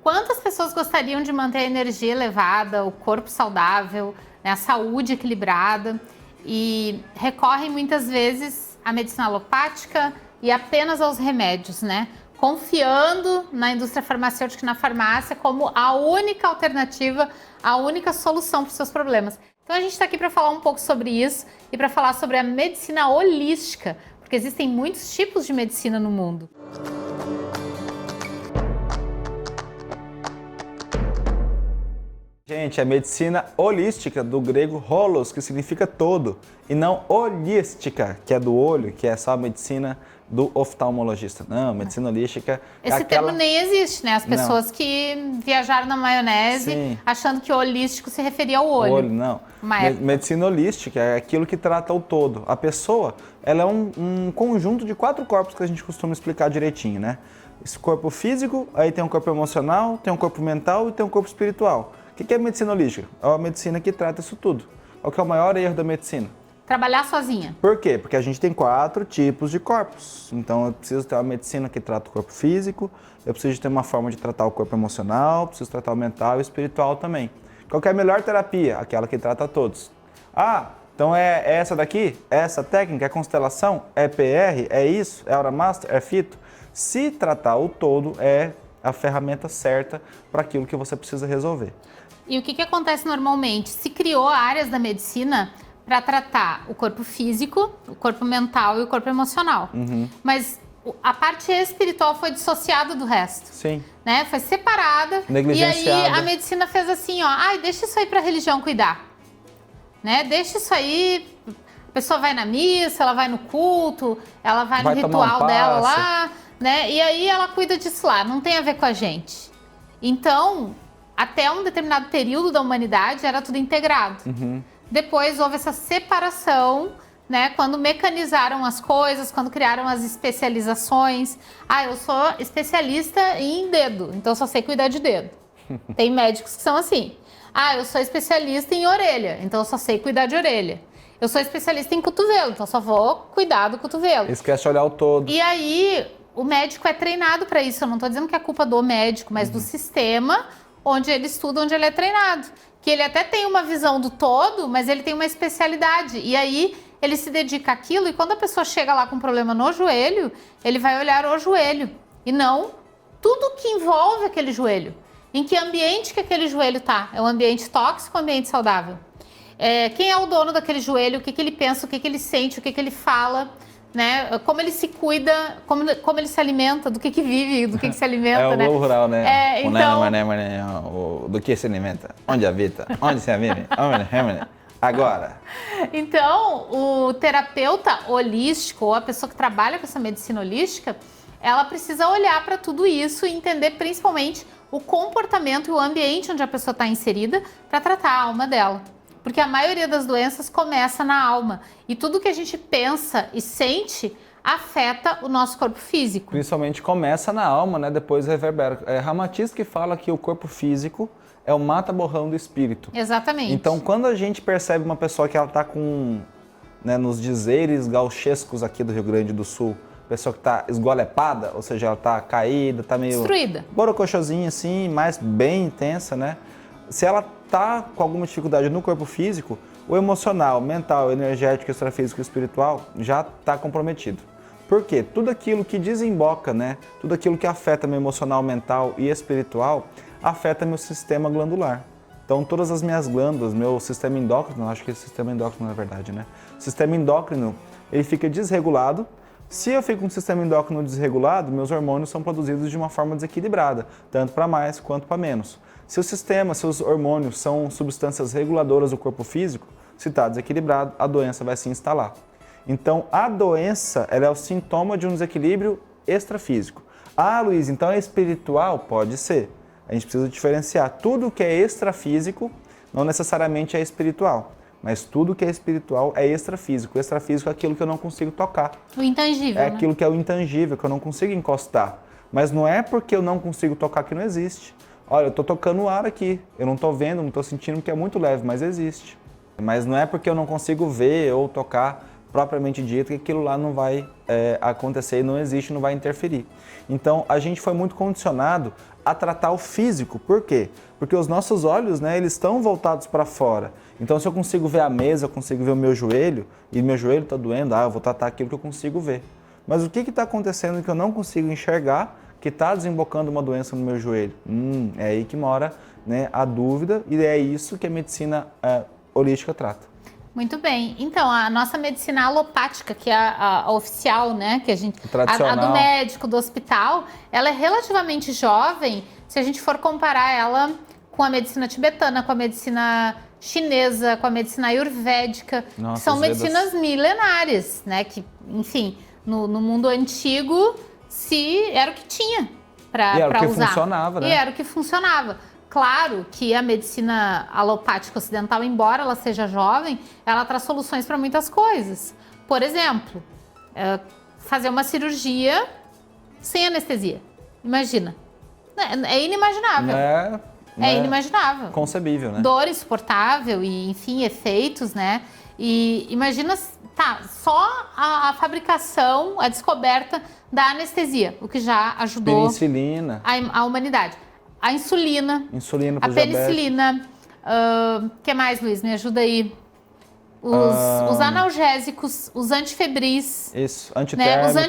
Quantas pessoas gostariam de manter a energia elevada, o corpo saudável, né, a saúde equilibrada e recorrem muitas vezes à medicina alopática e apenas aos remédios, né? Confiando na indústria farmacêutica e na farmácia como a única alternativa, a única solução para os seus problemas. Então a gente está aqui para falar um pouco sobre isso e para falar sobre a medicina holística, porque existem muitos tipos de medicina no mundo. Gente, é medicina holística, do grego holos, que significa todo, e não holística, que é do olho, que é só a medicina do oftalmologista. Não, medicina holística é Esse aquela... termo nem existe, né? As pessoas que viajaram na maionese, Sim, achando que holístico se referia ao olho. não. Uma época. Medicina holística é aquilo que trata o todo. A pessoa, ela é um conjunto de 4 corpos que a gente costuma explicar direitinho, né? Esse corpo físico, aí tem um corpo emocional, tem um corpo mental e tem um corpo espiritual. O que é medicina holística? É uma medicina que trata isso tudo. Qual que é o maior erro da medicina? Trabalhar sozinha. Por quê? Porque a gente tem 4 tipos de corpos. Então eu preciso ter uma medicina que trata o corpo físico, eu preciso ter uma forma de tratar o corpo emocional, preciso tratar o mental e o espiritual também. Qual que é a melhor terapia? Aquela que trata todos. Ah, então é essa daqui? É essa técnica? É constelação? É PR? É isso? É Aura Master? É fito? Se tratar o todo é a ferramenta certa para aquilo que você precisa resolver. E o que acontece normalmente? Se criou áreas da medicina para tratar o corpo físico, o corpo mental e o corpo emocional. Mas a parte espiritual foi dissociada do resto. Sim. Né? Foi separada. Negligenciada. E aí a medicina fez assim, ó, ai, deixa isso aí para a religião cuidar. Né? Deixa isso aí, a pessoa vai na missa, ela vai no culto, ela vai no ritual dela lá, né? E aí ela cuida disso lá, não tem a ver com a gente. Então, até um determinado período da humanidade era tudo integrado. Depois houve essa separação, né? Quando mecanizaram as coisas, quando criaram as especializações. Ah, eu sou especialista em dedo, então só sei cuidar de dedo. Tem médicos que são assim. Ah, eu sou especialista em orelha, então eu só sei cuidar de orelha. Eu sou especialista em cotovelo, então só vou cuidar do cotovelo. Esquece de olhar o todo. E aí, o médico é treinado para isso. Eu não estou dizendo que é culpa do médico, mas do sistema onde ele estuda, onde ele é treinado. Que ele até tem uma visão do todo, mas ele tem uma especialidade. E aí, ele se dedica àquilo e quando a pessoa chega lá com um problema no joelho, ele vai olhar o joelho e não tudo que envolve aquele joelho. Em que ambiente que aquele joelho está? É um ambiente tóxico ou um ambiente saudável? Quem é o dono daquele joelho? O que ele pensa? O que ele sente? O que ele fala? Né? Como ele se cuida? Como ele se alimenta? Do que vive? Do que se alimenta? É o globo rural, né? Então... Do que se alimenta? Onde habita? Onde se vive? Agora. Então, o terapeuta holístico, ou a pessoa que trabalha com essa medicina holística, ela precisa olhar para tudo isso e entender principalmente o comportamento e o ambiente onde a pessoa está inserida para tratar a alma dela. Porque a maioria das doenças começa na alma. E tudo que a gente pensa e sente afeta o nosso corpo físico. Principalmente começa na alma, né? Depois reverbera. É Ramatiz que fala que o corpo físico é o mata-borrão do espírito. Exatamente. Então, quando a gente percebe uma pessoa que ela está com, né, nos dizeres gauchescos aqui do Rio Grande do Sul, pessoa que está esgolepada, ou seja, ela está caída, está meio... destruída. Borocochosinha assim, mas bem intensa, né? Se ela está com alguma dificuldade no corpo físico, o emocional, mental, energético, extrafísico e espiritual já está comprometido. Por quê? Tudo aquilo que desemboca, né? Tudo aquilo que afeta meu emocional, mental e espiritual, afeta meu sistema glandular. Então, todas as minhas glândulas, meu sistema endócrino, acho que esse sistema endócrino não é verdade, né? O sistema endócrino, ele fica desregulado. Se eu fico com o sistema endócrino desregulado, meus hormônios são produzidos de uma forma desequilibrada, tanto para mais quanto para menos. Se o sistema, seus hormônios são substâncias reguladoras do corpo físico, se está desequilibrado, a doença vai se instalar. Então, a doença ela é o sintoma de um desequilíbrio extrafísico. Ah, Luiz, então é espiritual? Pode ser. A gente precisa diferenciar. Tudo que é extrafísico não necessariamente é espiritual. Mas tudo que é espiritual é extrafísico. O extrafísico é aquilo que eu não consigo tocar. O intangível, É aquilo que é o intangível, que eu não consigo encostar. Mas não é porque eu não consigo tocar que não existe. Olha, eu estou tocando o ar aqui. Eu não estou vendo, não estou sentindo, porque é muito leve, mas existe. Mas não é porque eu não consigo ver ou tocar propriamente dito, que aquilo lá não vai acontecer, não existe, não vai interferir. Então, a gente foi muito condicionado a tratar o físico. Por quê? Porque os nossos olhos, né, eles estão voltados para fora. Então, se eu consigo ver a mesa, eu consigo ver o meu joelho, e meu joelho está doendo, eu vou tratar aquilo que eu consigo ver. Mas o que está acontecendo que eu não consigo enxergar, que está desembocando uma doença no meu joelho? É aí que mora, né, a dúvida, e é isso que a medicina holística trata. Muito bem. Então, a nossa medicina alopática, que é a oficial, né, que a gente, a do médico, do hospital, ela é relativamente jovem, se a gente for comparar ela com a medicina tibetana, com a medicina chinesa, com a medicina ayurvédica, que são medicinas milenares, né, que, enfim, no mundo antigo, era o que tinha para usar. E era o que funcionava, né? E era o que funcionava. Claro que a medicina alopática ocidental, embora ela seja jovem, ela traz soluções para muitas coisas. Por exemplo, fazer uma cirurgia sem anestesia. Imagina. É inimaginável. É inimaginável. Concebível, né? Dor insuportável e, enfim, efeitos, né? E imagina, só a fabricação, a descoberta da anestesia, o que já ajudou a humanidade. A insulina a penicilina, que mais, Luiz? Me ajuda aí. Os analgésicos, os antifebris. Isso, antitérmicos, né?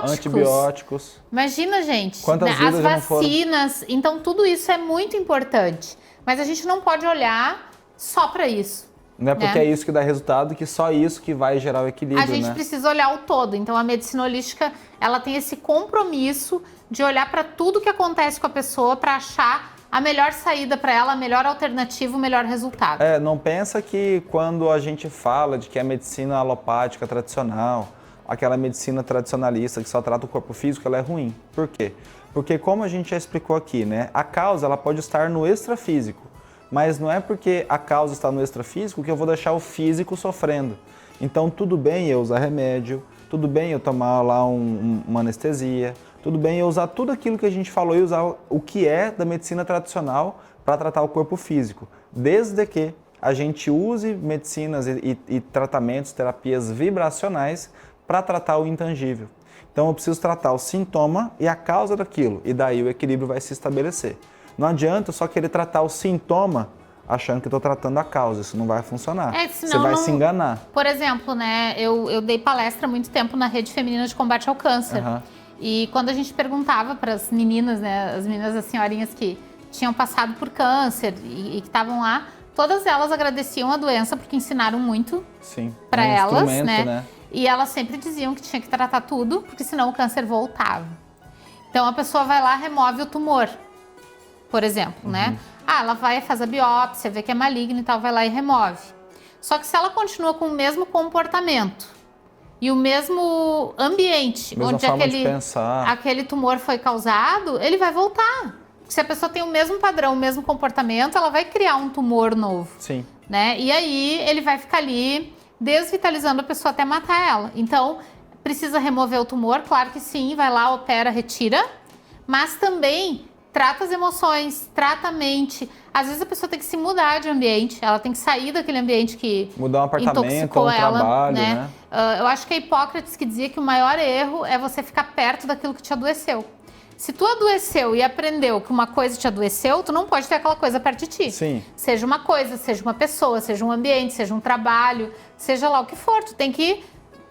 Os antibióticos. Imagina, gente. Quantas vidas as vacinas. Então, tudo isso é muito importante. Mas a gente não pode olhar só para isso. Não é porque é isso que dá resultado, que só isso que vai gerar o equilíbrio, A gente precisa olhar o todo. Então, a medicina holística, ela tem esse compromisso de olhar para tudo que acontece com a pessoa para achar a melhor saída para ela, a melhor alternativa, o melhor resultado. Não pensa que quando a gente fala de que a medicina alopática tradicional, aquela medicina tradicionalista que só trata o corpo físico, ela é ruim. Por quê? Porque, como a gente já explicou aqui, né, a causa ela pode estar no extrafísico. Mas não é porque a causa está no extrafísico que eu vou deixar o físico sofrendo. Então, tudo bem eu usar remédio, tudo bem eu tomar lá uma anestesia, tudo bem eu usar tudo aquilo que a gente falou e usar o que é da medicina tradicional para tratar o corpo físico. Desde que a gente use medicinas e tratamentos, terapias vibracionais para tratar o intangível. Então, eu preciso tratar o sintoma e a causa daquilo, e daí o equilíbrio vai se estabelecer. Não adianta eu só querer tratar o sintoma achando que estou tratando a causa. Isso não vai funcionar. Você vai se enganar. Por exemplo, né, eu dei palestra há muito tempo na Rede Feminina de Combate ao Câncer. E quando a gente perguntava para as meninas, né, as meninas, as senhorinhas que tinham passado por câncer e que estavam lá, todas elas agradeciam a doença porque ensinaram muito para elas, né? E elas sempre diziam que tinha que tratar tudo, porque senão o câncer voltava. Então a pessoa vai lá, remove o tumor. Por exemplo, né? Ela vai, faz a biópsia, vê que é maligno e tal, vai lá e remove. Só que se ela continua com o mesmo comportamento e o mesmo ambiente onde aquele tumor foi causado, ele vai voltar. Se a pessoa tem o mesmo padrão, o mesmo comportamento, ela vai criar um tumor novo. Né? E aí ele vai ficar ali desvitalizando a pessoa até matar ela. Então, precisa remover o tumor? Claro que sim, vai lá, opera, retira. Mas também trata as emoções, trata a mente. Às vezes a pessoa tem que se mudar de ambiente, ela tem que sair daquele ambiente que mudar um apartamento, um trabalho, né? Eu acho que é Hipócrates que dizia que o maior erro é você ficar perto daquilo que te adoeceu. Se tu adoeceu e aprendeu que uma coisa te adoeceu, tu não pode ter aquela coisa perto de ti. Seja uma coisa, seja uma pessoa, seja um ambiente, seja um trabalho, seja lá o que for, tu tem que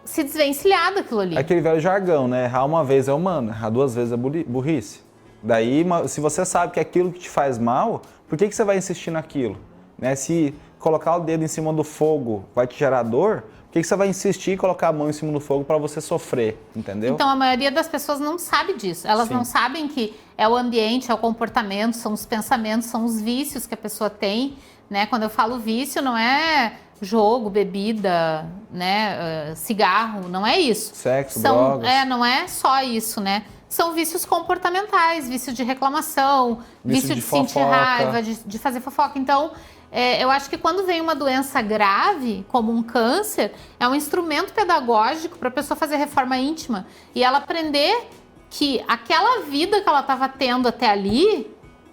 se desvencilhar daquilo ali. Aquele velho jargão, né? Errar uma vez é humano, errar duas vezes é burrice. Daí, se você sabe que é aquilo que te faz mal, por que você vai insistir naquilo? Né? Se colocar o dedo em cima do fogo vai te gerar dor, por que você vai insistir em colocar a mão em cima do fogo para você sofrer, entendeu? Então, a maioria das pessoas não sabe disso. Elas não sabem que é o ambiente, é o comportamento, são os pensamentos, são os vícios que a pessoa tem. Né? Quando eu falo vício, não é jogo, bebida, né? Cigarro, não é isso. Sexo, drogas. Não é só isso, né? São vícios comportamentais, vício de reclamação, vício de sentir raiva, de fazer fofoca. Então, eu acho que quando vem uma doença grave, como um câncer, é um instrumento pedagógico para a pessoa fazer reforma íntima e ela aprender que aquela vida que ela estava tendo até ali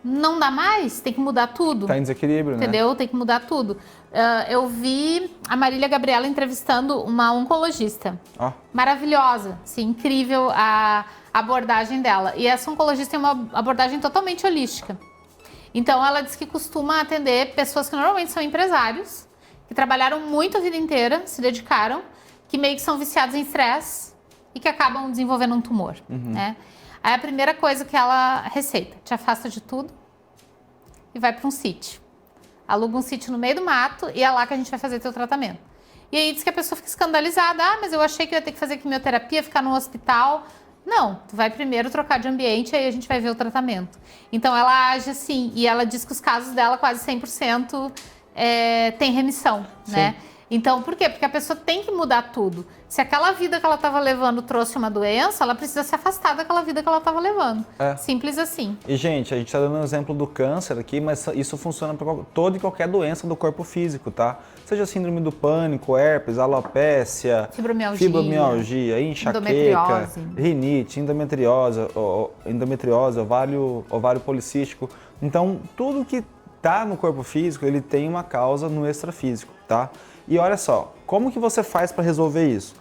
não dá mais, tem que mudar tudo. Tá em desequilíbrio, entendeu? né? Tem que mudar tudo. Eu vi a Marília Gabriela entrevistando uma oncologista. Maravilhosa, assim, incrível a abordagem dela. E essa oncologista tem uma abordagem totalmente holística. Então, ela diz que costuma atender pessoas que normalmente são empresários, que trabalharam muito a vida inteira, se dedicaram, que meio que são viciados em estresse e que acabam desenvolvendo um tumor, né? Aí a primeira coisa que ela receita, te afasta de tudo e vai para um sítio. Aluga um sítio no meio do mato e é lá que a gente vai fazer teu tratamento. E aí diz que a pessoa fica escandalizada. Mas eu achei que eu ia ter que fazer quimioterapia, ficar no hospital. Não, tu vai primeiro trocar de ambiente, aí a gente vai ver o tratamento. Então ela age assim, e ela diz que os casos dela quase 100% tem remissão, né? Então, por quê? Porque a pessoa tem que mudar tudo. Se aquela vida que ela estava levando trouxe uma doença, ela precisa se afastar daquela vida que ela estava levando. Simples assim. E, gente, a gente está dando um exemplo do câncer aqui, mas isso funciona para toda e qualquer doença do corpo físico, tá? Seja síndrome do pânico, herpes, alopécia, fibromialgia, enxaqueca, rinite, endometriose, ovário policístico. Então, tudo que tá no corpo físico, ele tem uma causa no extrafísico, tá? E olha só, como que você faz para resolver isso?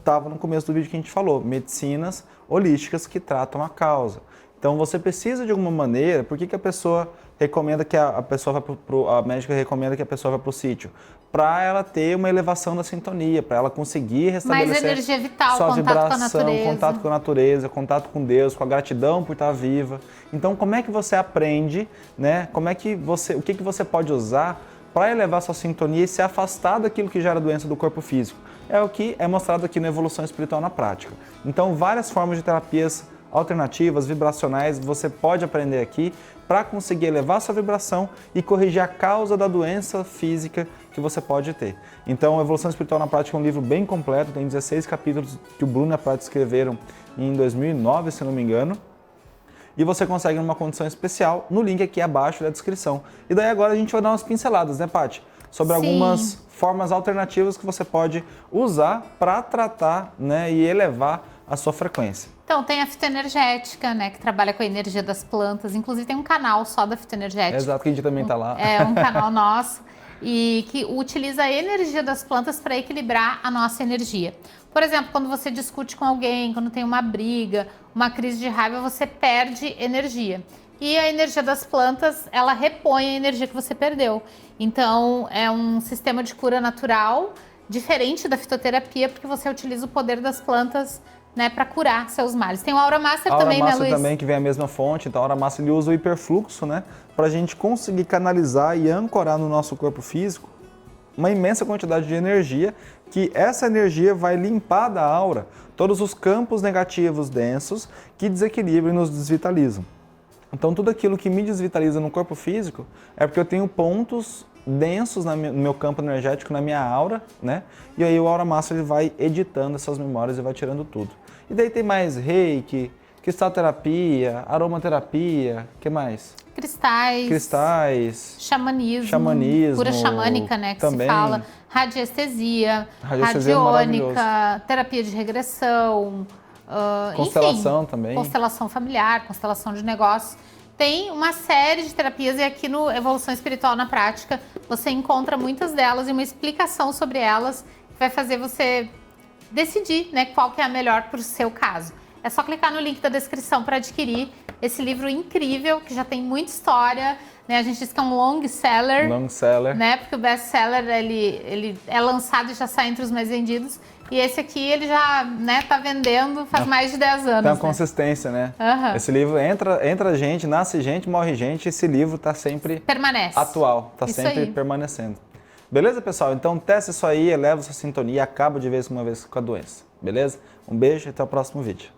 Tava no começo do vídeo que a gente falou, medicinas holísticas que tratam a causa. Então você precisa de alguma maneira, por que a pessoa recomenda que a médica recomenda que a pessoa vá para o sítio? Para ela ter uma elevação da sintonia, para ela conseguir restabelecer mais energia vital, sua contato vibração, com a natureza. contato com a natureza, contato com Deus, com a gratidão por estar viva. Então como é que você aprende, né? O que você pode usar para elevar sua sintonia e se afastar daquilo que gera doença do corpo físico? É o que é mostrado aqui na Evolução Espiritual na Prática. Então, várias formas de terapias alternativas, vibracionais, você pode aprender aqui para conseguir elevar sua vibração e corrigir a causa da doença física que você pode ter. Então, a Evolução Espiritual na Prática é um livro bem completo, tem 16 capítulos que o Bruno e a Prata escreveram em 2009, se não me engano. E você consegue numa condição especial no link aqui abaixo da descrição. E daí agora a gente vai dar umas pinceladas, né, Paty? Sobre algumas formas alternativas que você pode usar para tratar, né, e elevar a sua frequência. Então, tem a fitoenergética, né, que trabalha com a energia das plantas. Inclusive tem um canal só da fitoenergética. Exato, que a gente também tá lá. É um canal nosso e que utiliza a energia das plantas para equilibrar a nossa energia. Por exemplo, quando você discute com alguém, quando tem uma briga, uma crise de raiva, você perde energia. E a energia das plantas, ela repõe a energia que você perdeu. Então, é um sistema de cura natural, diferente da fitoterapia, porque você utiliza o poder das plantas, né, para curar seus males. Tem o Aura Master também, né, Luiz? A Aura Master também, que vem a mesma fonte. Então, a Aura Master ele usa o hiperfluxo, né, para a gente conseguir canalizar e ancorar no nosso corpo físico uma imensa quantidade de energia, que essa energia vai limpar da aura todos os campos negativos densos que desequilibram e nos desvitalizam. Então, tudo aquilo que me desvitaliza no corpo físico é porque eu tenho pontos densos no meu campo energético, na minha aura, né? E aí o Aura Master ele vai editando essas memórias e vai tirando tudo. E daí tem mais reiki, cristalterapia, aromaterapia, o que mais? Cristais, xamanismo, cura xamânica, né, que também. se fala, radiestesia radiônica, terapia de regressão, constelação enfim, também. Constelação familiar, constelação de negócios. Tem uma série de terapias e aqui no Evolução Espiritual na Prática você encontra muitas delas e uma explicação sobre elas que vai fazer você decidir, né, qual que é a melhor para o seu caso. É só clicar no link da descrição para adquirir esse livro incrível, que já tem muita história, né? A gente diz que é um long seller. Long seller. Né? Porque o best seller, ele é lançado e já sai entre os mais vendidos. E esse aqui, ele já, né, tá vendendo faz mais de 10 anos. Tem uma consistência, né? Esse livro entra gente, nasce gente, morre gente. Esse livro tá sempre atual, tá isso sempre aí. Permanecendo. Beleza, pessoal? Então testa isso aí, eleva sua sintonia e acaba de vez uma vez com a doença. Beleza? Um beijo e até o próximo vídeo.